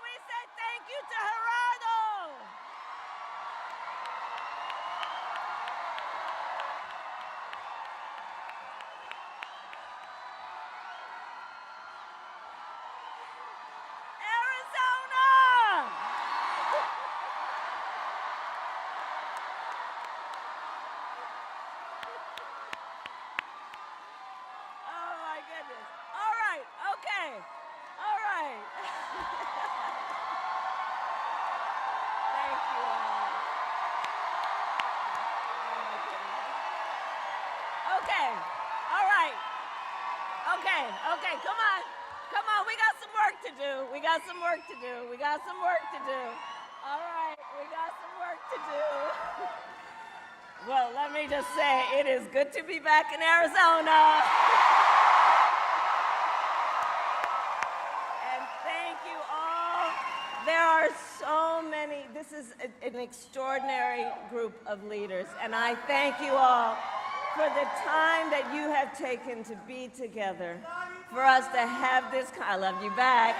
we say thank you to Gerardo. Arizona! Oh my goodness. All right, okay. All right. Thank you all. Oh my goodness. Okay. All right. Okay, okay, come on. Come on, we got some work to do. We got some work to do. We got some work to do. All right, we got some work to do. Well, let me just say, it is good to be back in Arizona. And thank you all. There are so many. This is an extraordinary group of leaders, and I thank you all for the time that you have taken to be together, for us to have this. I love you back.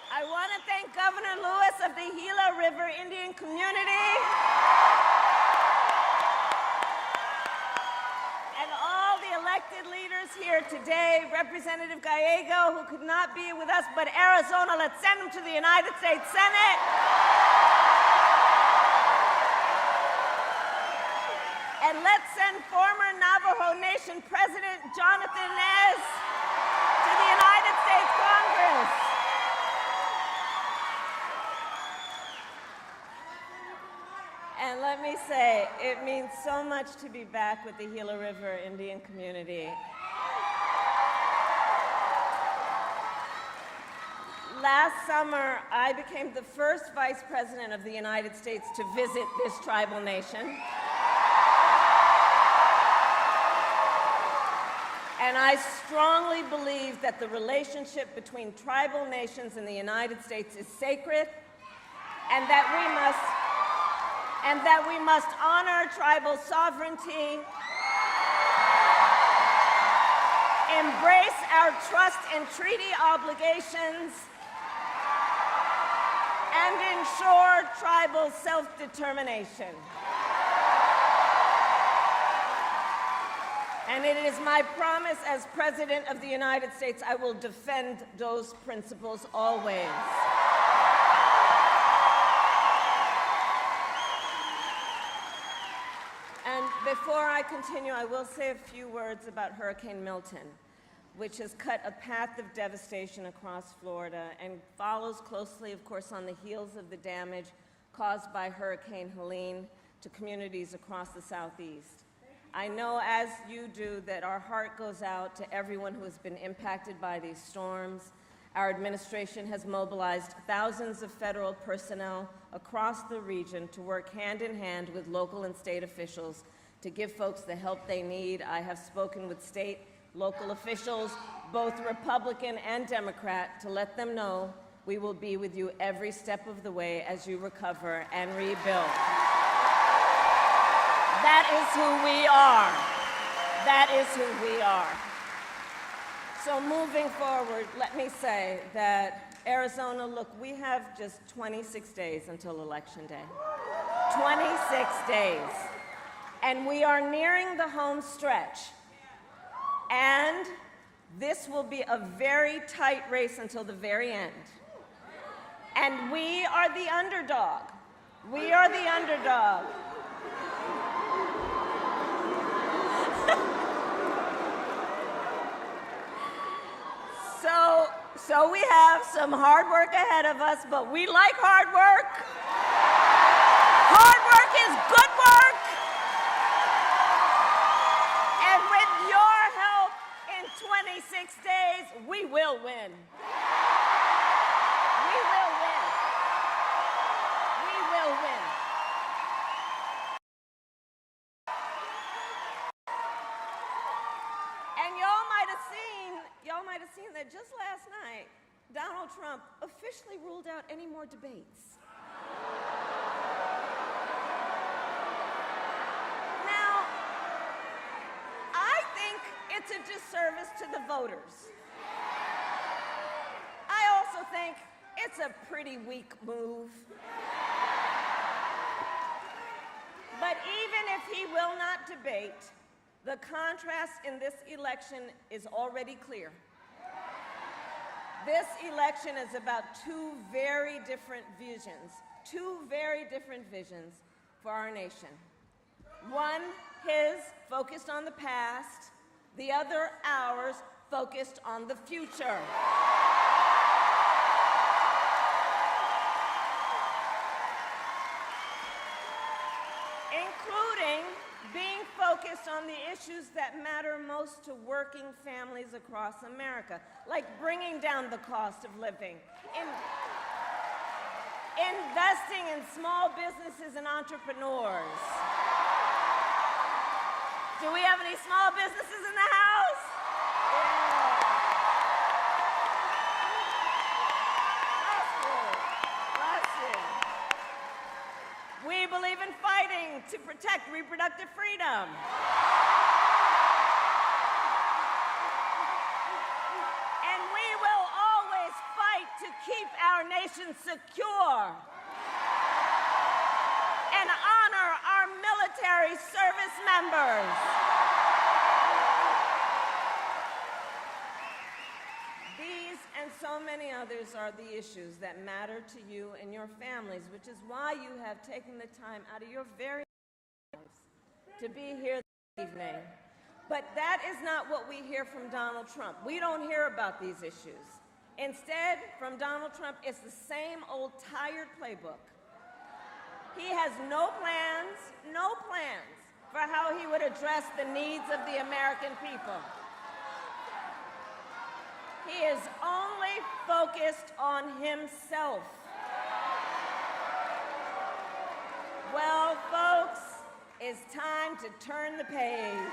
I want to thank Governor Lewis of the Gila River Indian Community and all the elected leaders here today. Representative Gallego, who could not be with us, but Arizona, let's send him to the United States Senate. And let's send former Navajo Nation President Jonathan Nez to the United States Congress. And let me say, it means so much to be back with the Gila River Indian community. Last summer, I became the first Vice President of the United States to visit this tribal nation. And I strongly believe that the relationship between tribal nations and the United States is sacred, and that we must honor tribal sovereignty, embrace our trust and treaty obligations, and ensure tribal self-determination. And it is my promise as President of the United States, I will defend those principles always. And before I continue, I will say a few words about Hurricane Milton, which has cut a path of devastation across Florida and follows closely, of course, on the heels of the damage caused by Hurricane Helene to communities across the Southeast. I know, as you do, that our heart goes out to everyone who has been impacted by these storms. Our administration has mobilized thousands of federal personnel across the region to work hand in hand with local and state officials to give folks the help they need. I have spoken with state, local officials, both Republican and Democrat, to let them know we will be with you every step of the way as you recover and rebuild. That is who we are. That is who we are. So moving forward, let me say that Arizona, look, we have just 26 days until Election Day. 26 days. And we are nearing the home stretch. And this will be a very tight race until the very end. And we are the underdog. We are the underdog. So we have some hard work ahead of us, but we like hard work. Hard work is good work. And with your help in 26 days, we will win. We will win. We will win. And y'all might have seen that just last night, Donald Trump officially ruled out any more debates. Now, I think it's it's a disservice to the voters. I also think it's a pretty weak move. But even if he will not debate, the contrast in this election is already clear. This election is about two very different visions for our nation. One, his, focused on the past, the other, ours, focused on the future. Including being focused on the issues that matter most to working families across America, like bringing down the cost of living, investing in small businesses and entrepreneurs. Do we have any small businesses in the house? Yeah. Bless you. We believe in fighting to protect reproductive freedom. And we will always fight to keep our nation secure and honor our military service members. These and so many others are the issues that matter to you and your families, which is why you have taken the time out of your very lives to be here this evening. But that is not what we hear from Donald Trump. We don't hear about these issues. Instead, from Donald Trump, it's the same old tired playbook. He has no plans for how he would address the needs of the American people. He is only focused on himself. Well, folks, it's time to turn the page.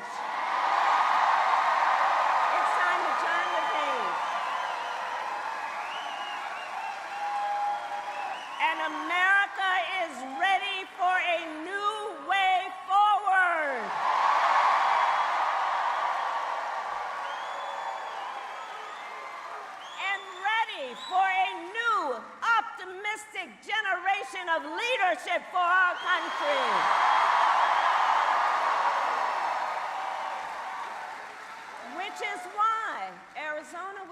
It's time to turn the page. And America is ready for a new way forward. And ready for a new, optimistic generation of leadership for our country.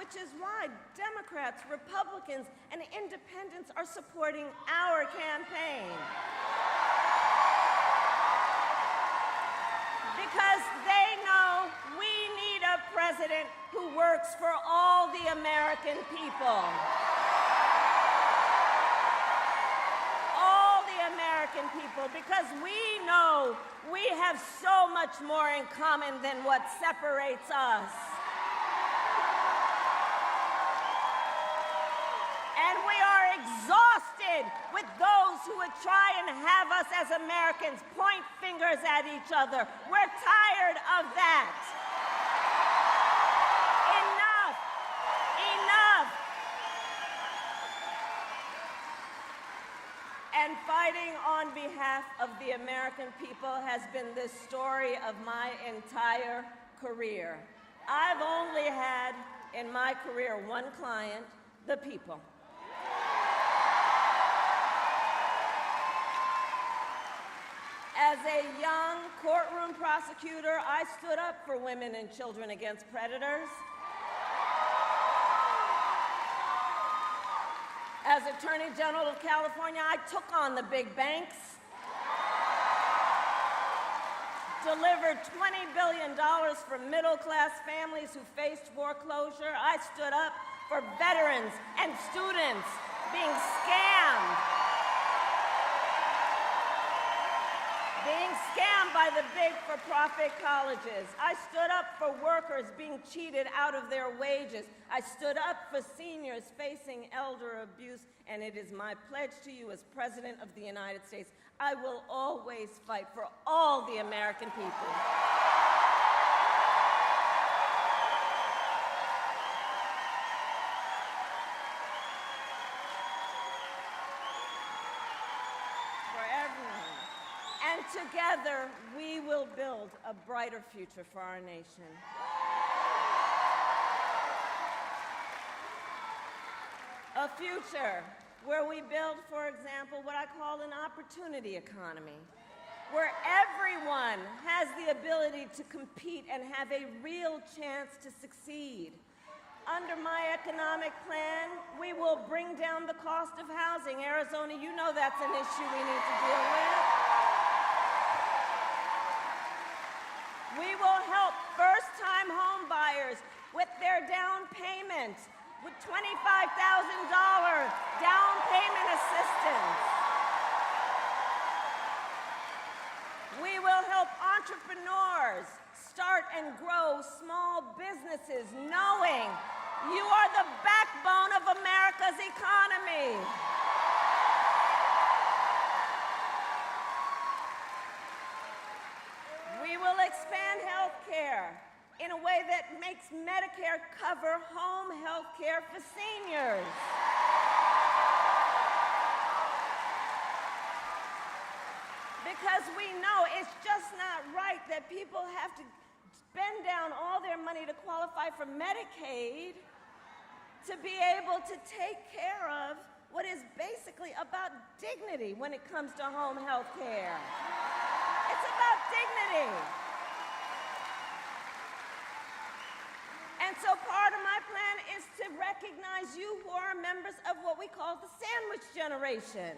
Which is why Democrats, Republicans, and independents are supporting our campaign. Because they know we need a president who works for all the American people. All the American people, because we know we have so much more in common than what separates us. And we are exhausted with those who would try and have us as Americans point fingers at each other. We're tired of that. Enough. Enough. And fighting on behalf of the American people has been the story of my entire career. I've only had in my career one client, the people. As a young courtroom prosecutor, I stood up for women and children against predators. As Attorney General of California, I took on the big banks, delivered $20 billion for middle-class families who faced foreclosure. I stood up for veterans and students being scammed. By the big for-profit colleges. I stood up for workers being cheated out of their wages. I stood up for seniors facing elder abuse, and it is my pledge to you as President of the United States, I will always fight for all the American people. Together, we will build a brighter future for our nation. A future where we build, for example, what I call an opportunity economy, where everyone has the ability to compete and have a real chance to succeed. Under my economic plan, we will bring down the cost of housing. Arizona, you know that's an issue we need to deal with. We will help first-time home buyers with their down payment, with $25,000 down payment assistance. We will help entrepreneurs start and grow small businesses, knowing you are the backbone of America's economy. We will expand health care in a way that makes Medicare cover home health care for seniors. Because we know it's just not right that people have to spend down all their money to qualify for Medicaid to be able to take care of what is basically about dignity when it comes to home health care. It's about dignity. And so part of my plan is to recognize you who are members of what we call the sandwich generation,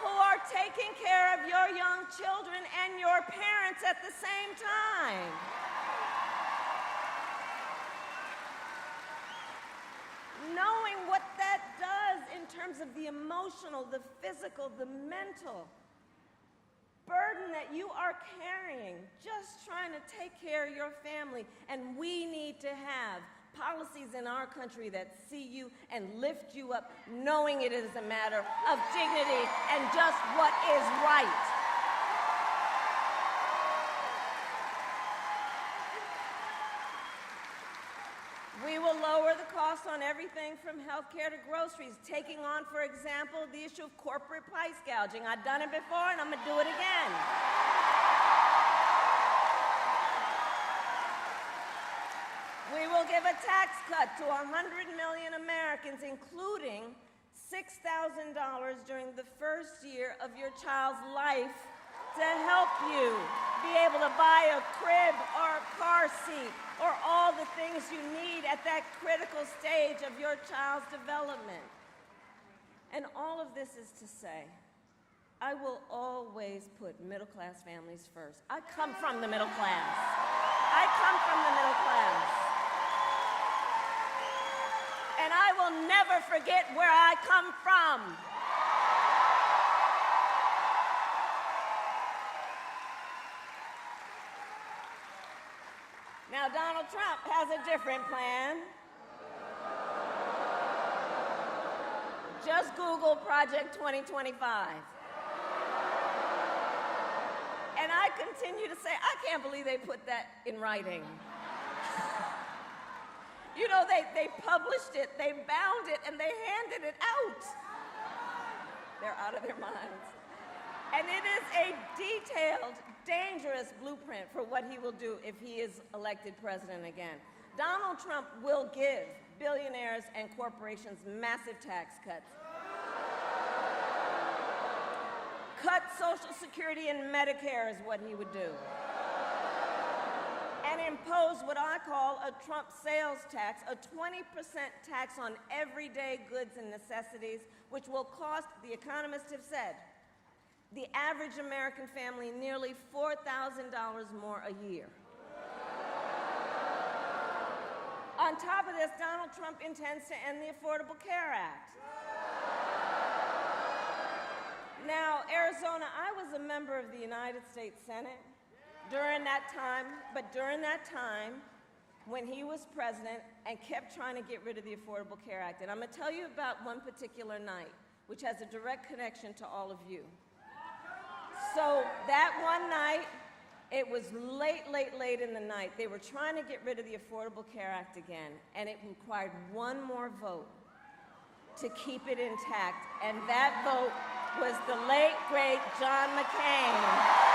who are taking care of your young children and your parents at the same time. Knowing what that does in terms of the emotional, the physical, the mental burden that you are carrying, just trying to take care of your family. And we need to have policies in our country that see you and lift you up, knowing it is a matter of dignity and just what is right. We will lower the cost on everything from healthcare to groceries, taking on, for example, the issue of corporate price gouging. I've done it before, and I'm going to do it again. We will give a tax cut to 100 million Americans, including $6,000 during the first year of your child's life to help you be able to buy a crib or a car seat or all the things you need at that critical stage of your child's development. And all of this is to say, I will always put middle-class families first. I come from the middle class. I come from the middle class. And I will never forget where I come from. Now, Donald Trump has a different plan. Just Google Project 2025. And I continue to say, I can't believe they put that in writing. You know, they published it, they bound it, and they handed it out. They're out of their minds. And it is a detailed, dangerous blueprint for what he will do if he is elected president again. Donald Trump will give billionaires and corporations massive tax cuts. Cut Social Security and Medicare is what he would do. And impose what I call a Trump sales tax, a 20% tax on everyday goods and necessities, which will cost, the economists have said, the average American family nearly $4,000 more a year. On top of this, Donald Trump intends to end the Affordable Care Act. Now, Arizona, I was a member of the United States Senate during that time, when he was president and kept trying to get rid of the Affordable Care Act. And I'm going to tell you about one particular night, which has a direct connection to all of you. So that one night, it was late in the night. They were trying to get rid of the Affordable Care Act again, and it required one more vote to keep it intact. And that vote was the late, great John McCain.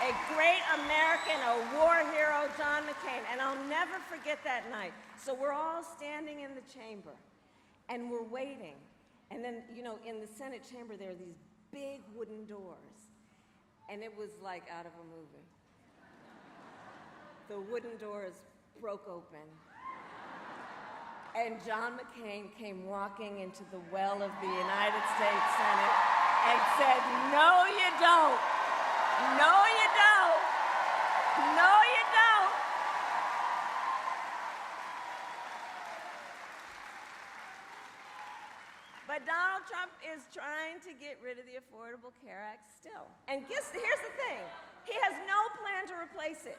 a great American, a war hero, John McCain. And I'll never forget that night. So we're all standing in the chamber, and we're waiting. And then, you know, in the Senate chamber, there are these big wooden doors. And it was like out of a movie. The wooden doors broke open. And John McCain came walking into the well of the United States Senate and said, "No, you don't. No, you don't. No, you don't." But Donald Trump is trying to get rid of the Affordable Care Act still. And here's the thing. He has no plan to replace it.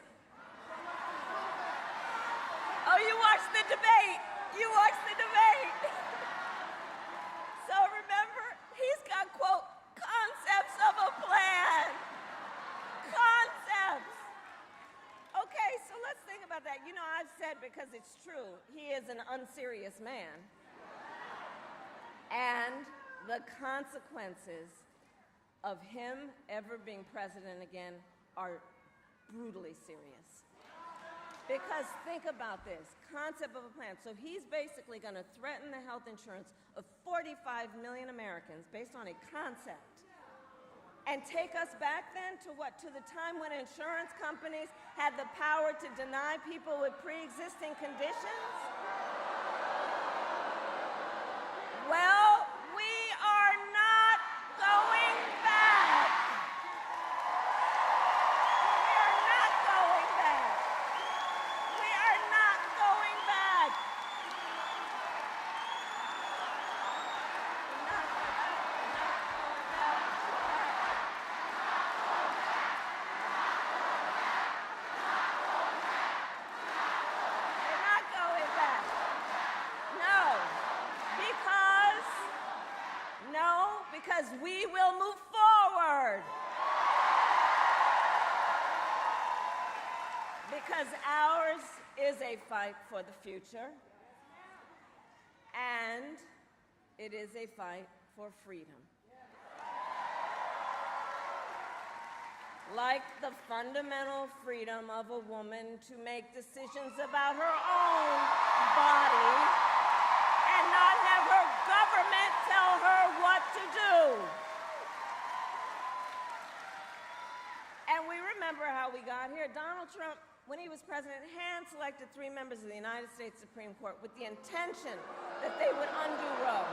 Oh, you watched the debate. You watched the debate. So remember, he's got, quote, concepts of a plan. Concepts. Okay, so let's think about that. You know, I've said, because it's true, he is an unserious man. And the consequences of him ever being president again are brutally serious. Because think about this, concept of a plan. So he's basically going to threaten the health insurance of 45 million Americans based on a concept. And take us back then to what? To the time when insurance companies had the power to deny people with pre-existing conditions? Well, we are not going back. We are not going back. We are not going back. We're not going back. No, because we will move forward. Because ours is a fight for the future, and it is a fight for freedom. Like the fundamental freedom of a woman to make decisions about her own body and not have her government tell her what to do. And we remember how we got here. Donald Trump, when he was president, hand-selected 3 members of the United States Supreme Court with the intention that they would undo Roe.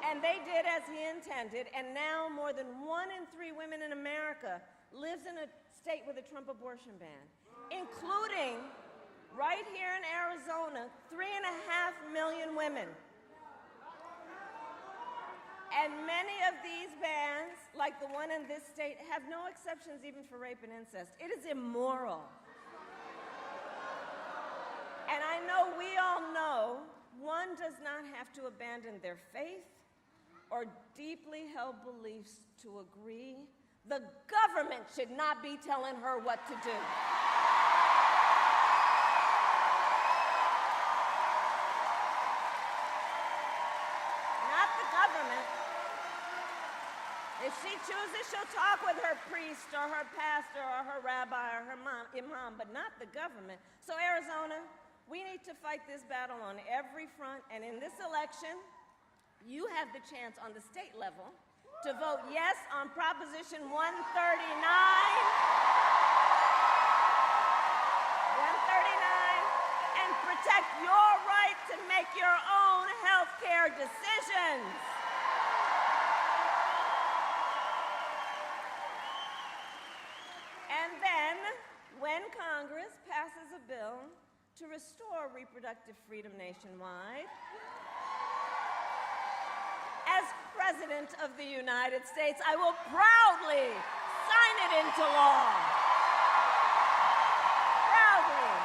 And they did as he intended, and now more than 1 in 3 women in America lives in a state with a Trump abortion ban, including, right here in Arizona, 3.5 million women. And many of these bans, like the one in this state, have no exceptions even for rape and incest. It is immoral. And I know we all know one does not have to abandon their faith or deeply held beliefs to agree. The government should not be telling her what to do. Not the government. If she chooses, she'll talk with her priest or her pastor or her rabbi or her imam, but not the government. So Arizona, we need to fight this battle on every front, and in this election, you have the chance on the state level to vote yes on Proposition 139 and protect your right to make your own health care decisions. And then, when Congress passes a bill to restore reproductive freedom nationwide, as President of the United States, I will proudly sign it into law. Proudly.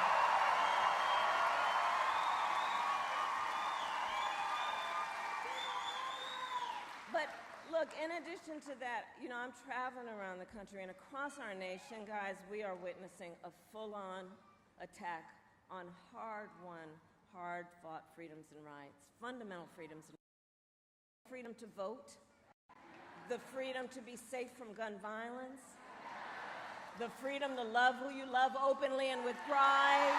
But look, in addition to that, you know, I'm traveling around the country, and across our nation, guys, we are witnessing a full-on attack on hard-won, hard-fought freedoms and rights, fundamental freedoms and rights. Freedom to vote, the freedom to be safe from gun violence, The freedom to love who you love openly and with pride.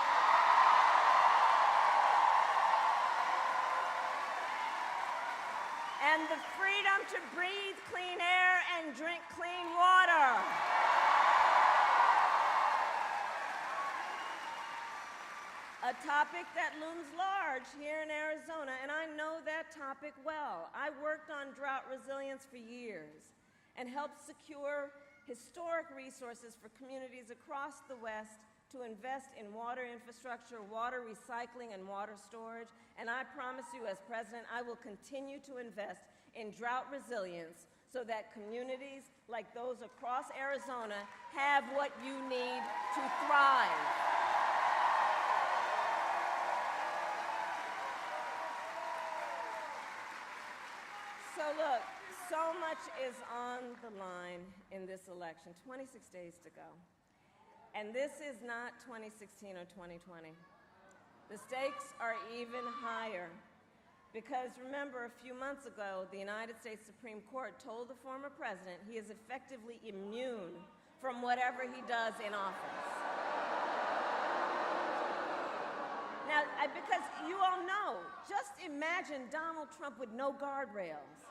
And the freedom to breathe clean air and drink clean water. A topic that looms large here in Arizona, and I know that topic well. I worked on drought resilience for years and helped secure historic resources for communities across the West to invest in water infrastructure, water recycling, and water storage. And I promise you, as president, I will continue to invest in drought resilience so that communities like those across Arizona have what you need to thrive. So look, so much is on the line in this election, 26 days to go. And this is not 2016 or 2020. The stakes are even higher because remember, a few months ago, the United States Supreme Court told the former president he is effectively immune from whatever he does in office. Now, because you all know, just imagine Donald Trump with no guardrails.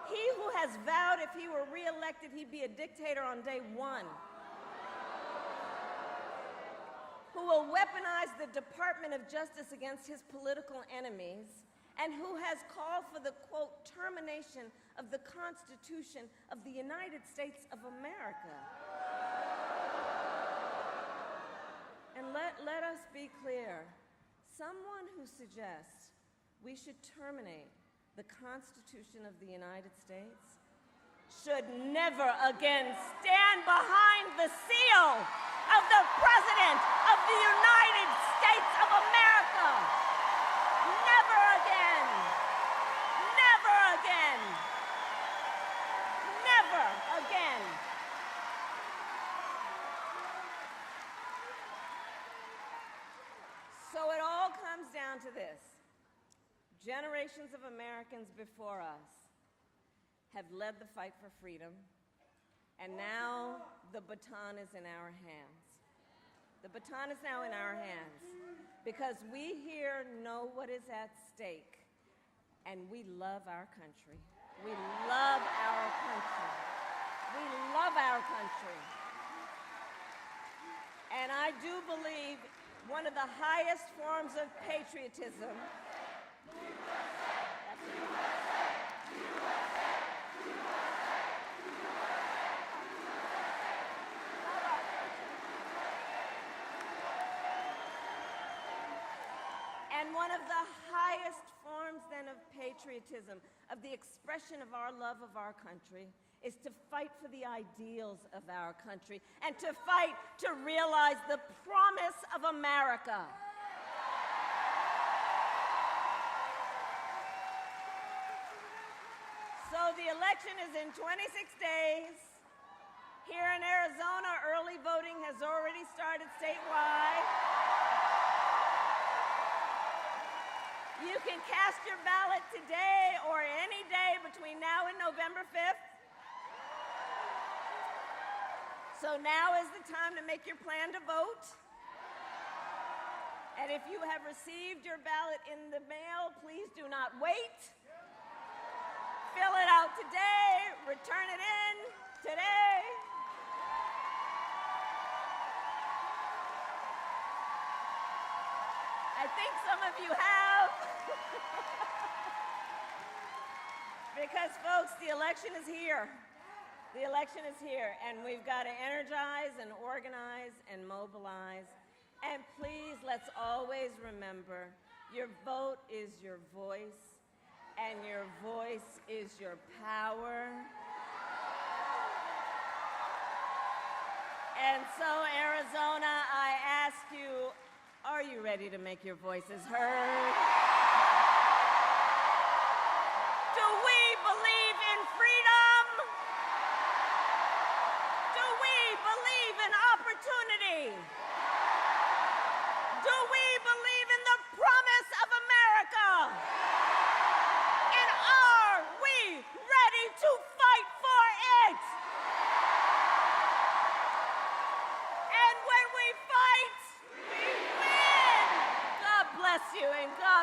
He who has vowed if he were reelected, he'd be a dictator on day one. Who will weaponize the Department of Justice against his political enemies, and who has called for the, quote, termination of the Constitution of the United States of America. And let us be clear. Someone who suggests we should terminate the Constitution of the United States should never again stand behind the seal of the President of the United States of America. Never again. Never again. Never again. So it all comes down to this. Generations of Americans before us have led the fight for freedom, and now the baton is in our hands. The baton is now in our hands because we here know what is at stake, and we love our country. We love our country. We love our country. And I do believe one of the highest forms of patriotism and one of the highest forms then of patriotism, of the expression of our love of our country, is to fight for the ideals of our country and to fight to realize the promise of America. So the election is in 26 days. Here in Arizona, early voting has already started statewide. You can cast your ballot today or any day between now and November 5th. So now is the time to make your plan to vote. And if you have received your ballot in the mail, please do not wait. Fill it out today, return it in today. I think some of you have. Because folks, the election is here. The election is here, and we've got to energize and organize and mobilize. And please, let's always remember, your vote is your voice, and your voice is your power. And so, Arizona, I ask you, are you ready to make your voices heard? Do we believe in freedom? Do we believe in opportunity? Do we believe in the promise of America? And are we ready to fight for it?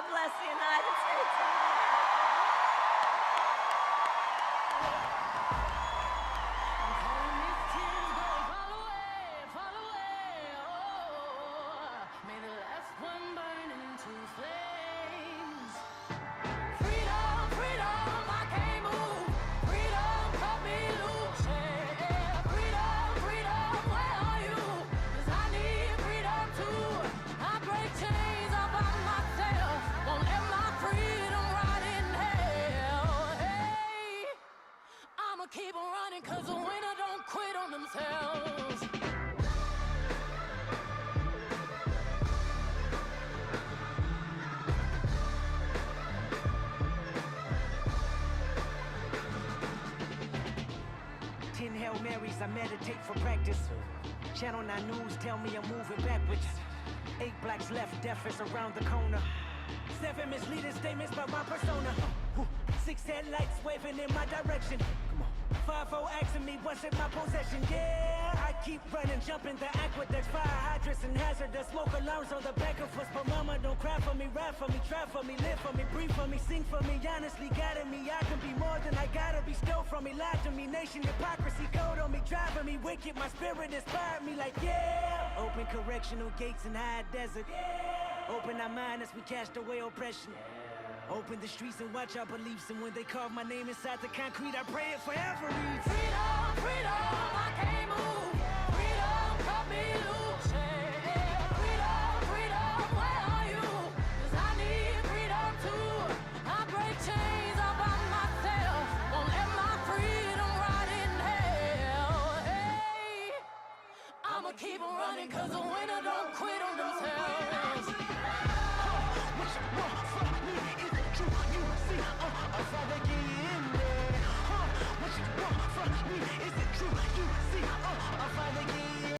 God bless the United States of America. Keep on running, cause the winner don't quit on themselves. Ten Hail Marys, I meditate for practice. Channel 9 News tell me I'm moving backwards. 8 blacks left, death is around the corner. 7 misleading statements about my persona. 6 headlights waving in my direction. 5-0 asking me what's in my possession. Yeah, I keep running, jumping the aqueducts, fire hydrants and hazardous smoke alarms on the back of us. But mama, don't cry for me, ride for me, try for me, live for me, breathe for me, sing for me. Honestly, guiding me, I can be more than I gotta be. Stole from me, lied to me, nation hypocrisy, code on me, driving me wicked. My spirit inspired me like yeah. Open correctional gates in high desert. Yeah. Open our mind as we cast away oppression. Open the streets and watch our beliefs. And when they carve my name inside the concrete, I pray it forever reads. Freedom, freedom, I can't move. Freedom, cut me loose. Yeah. Freedom, freedom, where are you? 'Cause I need freedom too. I break chains all by myself. Won't let my freedom rot in hell. Hey, I'ma keep on running, 'cause the winner don't quit